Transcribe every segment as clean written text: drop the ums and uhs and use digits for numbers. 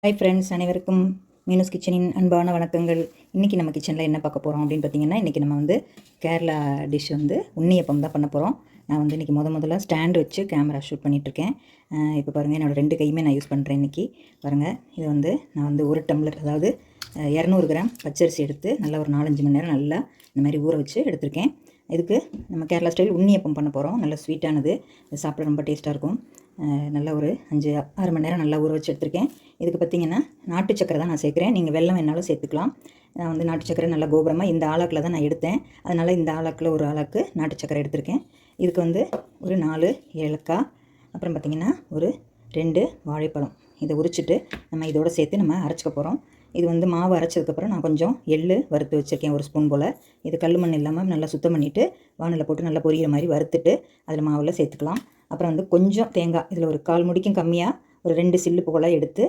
Hi friends, அனைவருக்கும் மீனூஸ் கிச்சனின் அன்பான வணக்கங்கள். இன்றைக்கி நம்ம கிச்சனில் என்ன பார்க்க போகிறோம் அப்படின்னு பார்த்தீங்கன்னா, இன்றைக்கி நம்ம வந்து கேரளா டிஷ் வந்து உண்ணியப்பம் தான் பண்ண போகிறோம். நான் வந்து இன்றைக்கி முதல்ல ஸ்டாண்ட் வச்சு கேமரா ஷூட் பண்ணிகிட்ருக்கேன். இப்போ பாருங்கள், என்னோடய 2 கையுமே நான் யூஸ் பண்ணுறேன் இன்றைக்கி. பாருங்கள், இது வந்து நான் வந்து 1 டம்ளர், அதாவது 200 கிராம் பச்சரிசி எடுத்து நல்லா ஒரு 4-5 மணி நேரம் நல்லா இந்த மாதிரி ஊற வச்சு எடுத்திருக்கேன். இதுக்கு நம்ம கேரளா ஸ்டைல் உண்ணியப்பம் பண்ண போகிறோம். நல்லா ஸ்வீட்டானது, சாப்பிட ரொம்ப டேஸ்ட்டாக இருக்கும். நல்லா ஒரு 5-6 மணி நேரம் நல்லா ஊற வச்சு எடுத்திருக்கேன். இதுக்கு பார்த்திங்கன்னா நாட்டு சக்கரை தான் நான் சேர்க்குறேன். நீங்கள் வெல்லம் வேணாலும் சேர்த்துக்கலாம். நான் வந்து நாட்டு சக்கரை நல்லா கோபுரமாக இந்த ஆளாக்கில் தான் நான் எடுத்தேன். அதனால் இந்த ஆளாக்கில் ஒரு ஆளாக்கு நாட்டு சக்கரை எடுத்திருக்கேன். இதுக்கு வந்து ஒரு 4 ஏலக்காய், அப்புறம் பார்த்திங்கன்னா ஒரு 2 வாழைப்பழம், இதை உரிச்சிட்டு நம்ம இதோடு சேர்த்து நம்ம அரைச்சிக்க போகிறோம். இது வந்து மாவு அரைச்சதுக்கப்புறம் நான் கொஞ்சம் எள்ளு வறுத்து வச்சுருக்கேன், 1 ஸ்பூன் போல். இது கல் மண் இல்லாமல் நல்லா சுத்தம் பண்ணிவிட்டு வானலில் போட்டு நல்லா பொரியிற மாதிரி வறுத்துட்டு அதில் மாவில் சேர்த்துக்கலாம். அப்புறம் வந்து கொஞ்சம் தேங்காய், இதில் ஒரு 1/4 முடிக்கும் கம்மியாக ஒரு 2 சில்லு போல் எடுத்து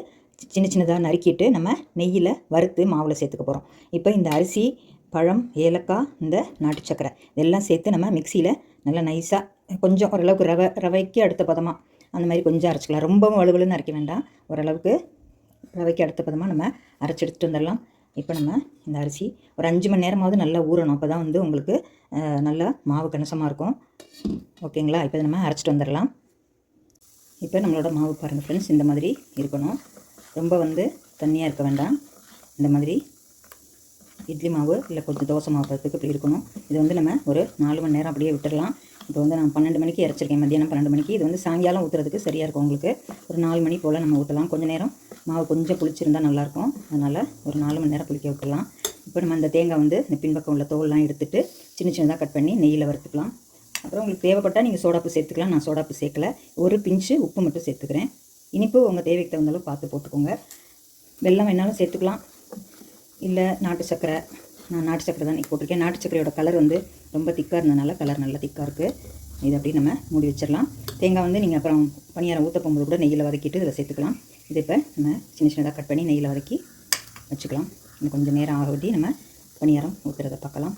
சின்ன சின்னதாக நறுக்கிட்டு நம்ம நெய்யில் வறுத்து மாவில் சேர்த்துக்க போகிறோம். இப்போ இந்த அரிசி, பழம், ஏலக்காய், இந்த நாட்டு சக்கரை இதெல்லாம் சேர்த்து நம்ம மிக்சியில் நல்லா நைஸாக கொஞ்சம் ஓரளவுக்கு ரவைக்கு அடுத்த பதமாக அந்த மாதிரி கொஞ்சம் அரைச்சிக்கலாம். ரொம்பவும் வலுவலுன்னு அரைக்க வேண்டாம், ஓரளவுக்கு ரவைக்கு அடுத்த பதமாக நம்ம அரைச்சி எடுத்துகிட்டு வந்துடலாம். இப்போ நம்ம இந்த அரிசி ஒரு 5 மணி நேரமாவது நல்லா ஊறணும். அப்போ தான் வந்து உங்களுக்கு நல்லா மாவு கனசமாக இருக்கும். ஓகேங்களா? இப்போ நம்ம அரைச்சிட்டு வந்துடலாம். இப்போ நம்மளோட மாவு பாருங்கள் ஃப்ரெண்ட்ஸ், இந்த மாதிரி இருக்கணும். ரொம்ப வந்து தண்ணியாக இருக்க வேண்டாம். இந்த மாதிரி இட்லி மாவு இல்லை கொஞ்சம் தோசை மாவு பதத்துக்கு இப்படி இருக்கணும். இது வந்து நம்ம ஒரு 4 மணி நேரம் அப்படியே விட்டுடலாம். இப்போ வந்து நான் 12 மணிக்கு இறச்சிருக்கேன், மத்தியானம் 12 மணிக்கு. இது வந்து சாயங்காலம் ஊற்றுறதுக்கு சரியாக இருக்கும். உங்களுக்கு ஒரு 4 மணி போல் நம்ம ஊற்றலாம். கொஞ்சம் நேரம் மாவு கொஞ்சம் புளிச்சிருந்தால் நல்லாயிருக்கும். அதனால் ஒரு 4 மணி நேரம் புளிக்க விட்டுடலாம். இப்போ நம்ம அந்த தேங்காய் வந்து இந்த பின்பக்கம் உள்ள தோல்லாம் எடுத்துகிட்டு சின்ன சின்னதாக கட் பண்ணி நெய்யில் வறுத்துக்கலாம். அப்புறம் உங்களுக்கு தேவைப்பட்டால் நீங்கள் சோடாப்பு சேர்த்துக்கலாம். நான் சோடாப்பு சேர்க்கலை, ஒரு பிஞ்சு உப்பு மட்டும் சேர்த்துக்கிறேன். இனிப்பு உங்கள் தேவைக்கு தகுந்தாலும் பார்த்து போட்டுக்கோங்க. வெல்லம் வேணாலும் சேர்த்துக்கலாம், இல்லை நாட்டு சக்கரை. நான் நாட்டு சக்கரை தான் இன்றைக்கி போட்டிருக்கேன். நாட்டு சக்கரையோட கலர் வந்து ரொம்ப திக்காக இருந்ததுனால கலர் நல்லா திக்காக இருக்குது. இது அப்படி நம்ம மூடி வச்சிடலாம். தேங்காய் வந்து நீங்கள் அப்புறம் பணியாரம் ஊற்ற போகும்போது கூட நெய்யில் வதக்கிட்டு இதில் சேர்த்துக்கலாம். இது இப்போ நம்ம சின்ன சின்னதாக கட் பண்ணி நெய்யில் வதக்கி வச்சுக்கலாம். இன்னும் கொஞ்சம் நேரம் ஆக விட்டு நம்ம பணியாரம் ஊற்றுறதை பார்க்கலாம்.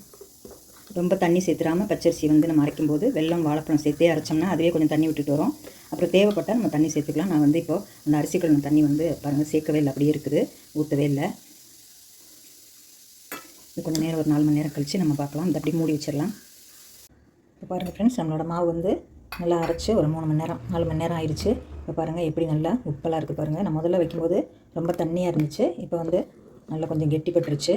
ரொம்ப தண்ணி சேர்த்துடாமல் பச்சரிசி வந்து நம்ம அரைக்கும்போது வெல்லம், வாழைப்பழம் சேர்த்தே அரைச்சோம்னா அதுவே கொஞ்சம் தண்ணி விட்டுட்டு வரும். அப்புறம் தேவைப்பட்டால் நம்ம தண்ணி சேர்த்துக்கலாம். நான் வந்து இப்போது அந்த அரிசி கழுவின தண்ணி வந்து பாருங்கள் சேர்க்கவே இல்லை, அப்படியே இருக்குது, ஊற்றவே இல்லை. இது கொஞ்சம் நேரம் ஒரு 4 மணி நேரம் கழித்து நம்ம பார்க்கலாம். இது அப்படி மூடி வச்சிடலாம். இப்போ பாருங்கள் ஃப்ரெண்ட்ஸ், நம்மளோட மாவு வந்து நல்லா அரைச்சி ஒரு 3 மணி நேரம் 4 மணி நேரம் ஆயிடுச்சு. இப்போ பாருங்கள் எப்படி நல்லா உப்பெல்லாம் இருக்குது பாருங்கள். நான் முதல்ல வைக்கும்போது ரொம்ப தண்ணியாக இருந்துச்சு, இப்போ வந்து நல்லா கொஞ்சம் கெட்டிப்பட்டுருச்சு.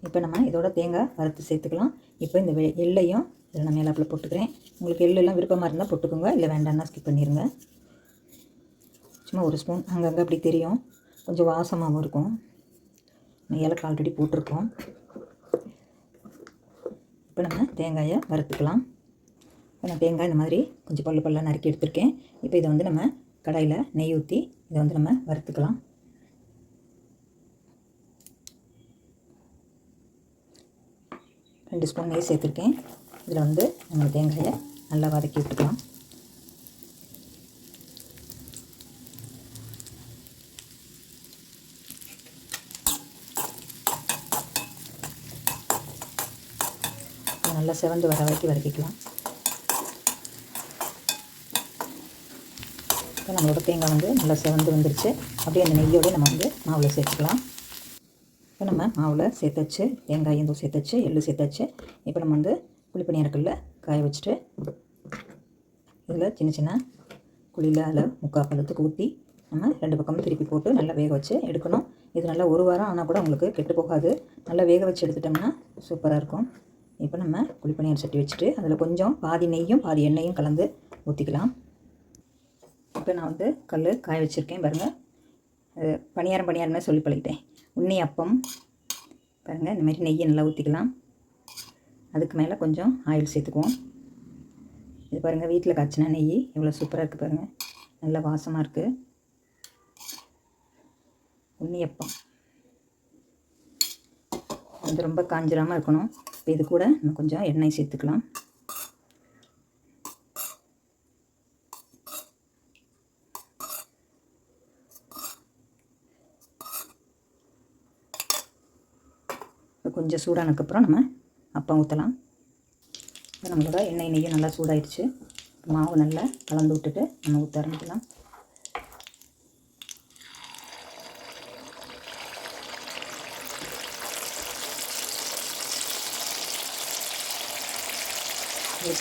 இப்போ நம்ம இதோட தேங்காய் வறுத்து சேர்த்துக்கலாம். இப்போ இந்த எள்ளையும் இதில் நான் மேலாப்பில் போட்டுக்கிறேன். உங்களுக்கு எள்ளெல்லாம் விருப்பமாக இருந்தால் போட்டுக்கோங்க, இல்லை வேண்டாம்னா ஸ்கிப் பண்ணிடுங்க. சும்மா 1 ஸ்பூன் அங்கங்கே அப்படி தெரியும், கொஞ்சம் வாசமாகவும் இருக்கும். ஏலக்காய் ஆல்ரெடி போட்டிருக்கோம். இப்போ நம்ம தேங்காயை வறுத்துக்கலாம். இப்போ நான் தேங்காய் இந்த மாதிரி கொஞ்சம் பல்லாக நறுக்கி எடுத்திருக்கேன். இப்போ இதை வந்து நம்ம கடாயில் நெய் ஊற்றி இதை வந்து நம்ம வறுத்துக்கலாம். ரெண்டு ஸ்பூன் நெய் சேர்த்துருக்கேன். இதில் வந்து நம்ம தேங்காயை நல்லா வதக்கி விட்டுக்கலாம். நல்லா செவந்து வர வரைக்கும் வதக்கிக்கலாம். இப்போ நம்மளோட தேங்காய் வந்து நல்லா செவந்து வந்துருச்சு. அப்படியே அந்த நெய்யோடு நம்ம வந்து மாவில் சேர்த்துக்கலாம். இப்போ நம்ம மாவில் சேர்த்தாச்சு, தேங்காயும் சேர்த்தாச்சு, எள்ளு சேர்த்தாச்சு. இப்போ நம்ம வந்து குழிப்பணியாரக்கல்ல காய வச்சுட்டு இதில் சின்ன சின்ன குழியில் அதில் 3/4 பதத்துக்கு ஊற்றி நம்ம 2 பக்கமும் திருப்பி போட்டு நல்லா வேக வச்சு எடுக்கணும். இது நல்லா 1 வாரம் ஆனால் கூட உங்களுக்கு கெட்டு போகாது. நல்லா வேக வச்சு எடுத்துட்டோம்னா சூப்பராக இருக்கும். இப்போ நம்ம குழிப்பணியார சட்டி வச்சுட்டு அதில் கொஞ்சம் பாதி நெய்யும் பாதி எண்ணெயும் கலந்து ஊற்றிக்கலாம். இப்போ நான் வந்து கல் காய வச்சுருக்கேன் பாருங்கள். பணியாரமே சொல்லி பழகிட்டேன். உண்ணி அப்பம் பாருங்கள், இந்த மாதிரி நெய்யை நல்லா ஊற்றிக்கலாம். அதுக்கு மேலே கொஞ்சம் ஆயில் சேர்த்துக்குவோம். இது பாருங்கள், வீட்டில் காய்ச்சின நெய் எவ்வளோ சூப்பராக இருக்குது பாருங்கள், நல்லா வாசமாக இருக்குது. உண்ணியப்பம் அது ரொம்ப காஞ்சிராமல் இருக்கணும். இப்போ இது கூட நம்ம கொஞ்சம் எண்ணெய் சேர்த்துக்கலாம். கொஞ்சம் சூடானதுக்கப்புறம் நம்ம அப்பம் ஊற்றலாம். இப்போ நம்மளோட எண்ணெய் நெய்யும் நல்லா சூடாயிடுச்சு. மாவு நல்லா கலந்து விட்டுட்டு நம்ம ஊற்ற ஆரம்பிக்கலாம்.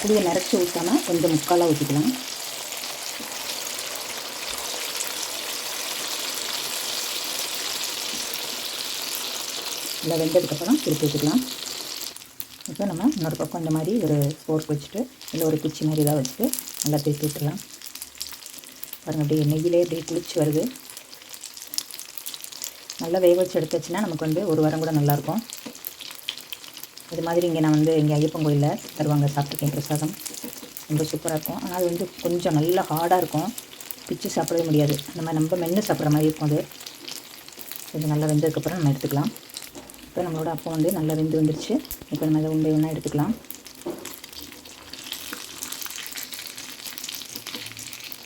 புளியை நிறச்சி ஊற்றாமல் கொஞ்சம் முக்காலாக ஊற்றிக்கலாம். நல்லா வெந்ததுக்கப்புறம் திருப்பி ஊற்றிக்கலாம். இப்போ நம்ம இன்னொரு பக்கம் இந்த மாதிரி ஒரு ஃபோர்க் வச்சுட்டு இல்லை ஒரு குச்சி மாதிரி இதாக வச்சுட்டு நல்லா திருப்பி விட்டுடலாம். பாருங்கள், அப்படியே நெய்யிலே அப்படியே குளிச்சு வருது. நல்லா வேக வச்சு எடுத்துச்சுன்னா நமக்கு வந்து ஒரு வாரம் கூட நல்லாயிருக்கும். இது மாதிரி இங்கே நான் வந்து இங்கே ஐயப்பன் கோயிலில் தருவாங்க, சாப்பிட்ருக்கேன் பிரசாதம். ரொம்ப சூப்பராக இருக்கும். ஆனால் அது வந்து கொஞ்சம் நல்லா ஹார்டாக இருக்கும், பிச்சு சாப்பிடவே முடியாது. அந்த மாதிரி நம்ம மென்று சாப்பிட்ற மாதிரி இருக்கும். அது கொஞ்சம் நல்லா வெந்ததுக்கப்புறம் நம்ம எடுத்துக்கலாம். இப்போ நம்மளோட அப்பம் வந்து நல்லா வெந்து வந்துருச்சு. இப்போ நம்ம அதை உண்டை ஒன்றா எடுத்துக்கலாம்.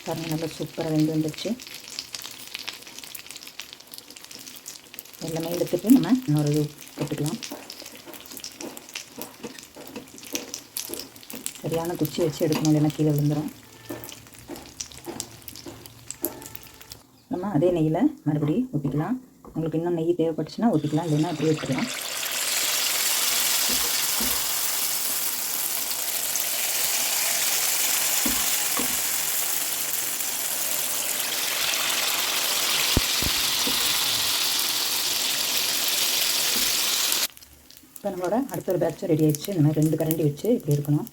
பாருங்கள், நல்லா சூப்பராக வெந்து வந்துருச்சு. எல்லாமே எடுத்துகிட்டு நம்ம இன்னொரு இது போட்டுக்கலாம். சரியான குச்சி வச்சு எடுக்கணும், இல்லைன்னா கீழே விழுந்துடும். நம்ம அதே நெய்யில் மறுபடியும் ஊற்றிக்கலாம். உங்களுக்கு இன்னும் நெய் தேவைப்பட்டுச்சுன்னா ஊற்றிக்கலாம், இல்லைன்னா அப்படியே வச்சுக்கலாம். இப்போ நம்மளோட அடுத்த ஒரு பேட்சும் ரெடி ஆகிடுச்சு. இந்த மாதிரி 2 கரண்டி வச்சு இப்படி இருக்கணும்.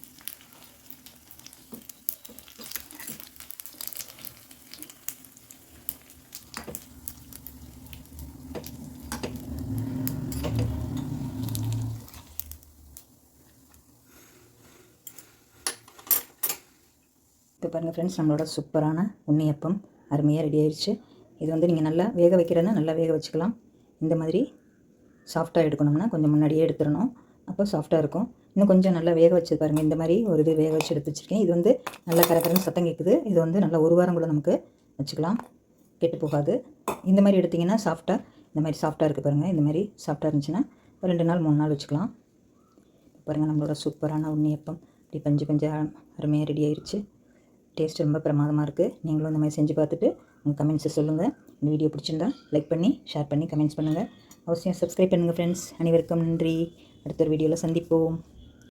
இப்போ பாருங்கள் ஃப்ரெண்ட்ஸ், நம்மளோட சூப்பரான உண்ணியப்பம் அருமையாக ரெடி ஆயிடுச்சு. இது வந்து நீங்கள் நல்லா வேக வைக்கிறதுனா நல்லா வேக வச்சுக்கலாம். இந்த மாதிரி சாஃப்டாக எடுக்கணும்னா கொஞ்சம் முன்னாடியே எடுத்துடணும், அப்போ சாஃப்டாக இருக்கும். இன்னும் கொஞ்சம் நல்லா வேக வச்சு பாருங்கள். இந்த மாதிரி ஒரு இது வேக வச்சு எடுத்து வச்சுருக்கேன். இது வந்து நல்லா கரகரன்னு சத்தம் கேட்குது. இது வந்து நல்லா ஒரு வாரம் கூட நமக்கு வச்சுக்கலாம், கெட்டு போகாது. இந்த மாதிரி எடுத்திங்கன்னா சாஃப்டாக, இந்த மாதிரி சாஃப்டாக இருக்குது பாருங்கள். இந்த மாதிரி சாஃப்டாக இருந்துச்சுன்னா 2 நாள் 3 நாள் வச்சுக்கலாம். பாருங்கள், நம்மளோட சூப்பரான உண்ணியப்பம் இப்படி பஞ்சு பஞ்சாக அருமையாக ரெடி ஆயிடுச்சு. டேஸ்ட் ரொம்ப பிரமாதமாக இருக்குது. நீங்களும் இந்த மாதிரி செஞ்சு பார்த்துட்டு உங்கள் கமெண்ட்ஸை சொல்லுங்கள். இந்த வீடியோ பிடிச்சிருந்தா லைக் பண்ணி ஷேர் பண்ணி கமெண்ட்ஸ் பண்ணுங்கள். அவசியம் சப்ஸ்கிரைப் பண்ணுங்கள் ஃப்ரெண்ட்ஸ். அனைவருக்கும் நன்றி. அடுத்த ஒரு வீடியோவில் சந்திப்போம்.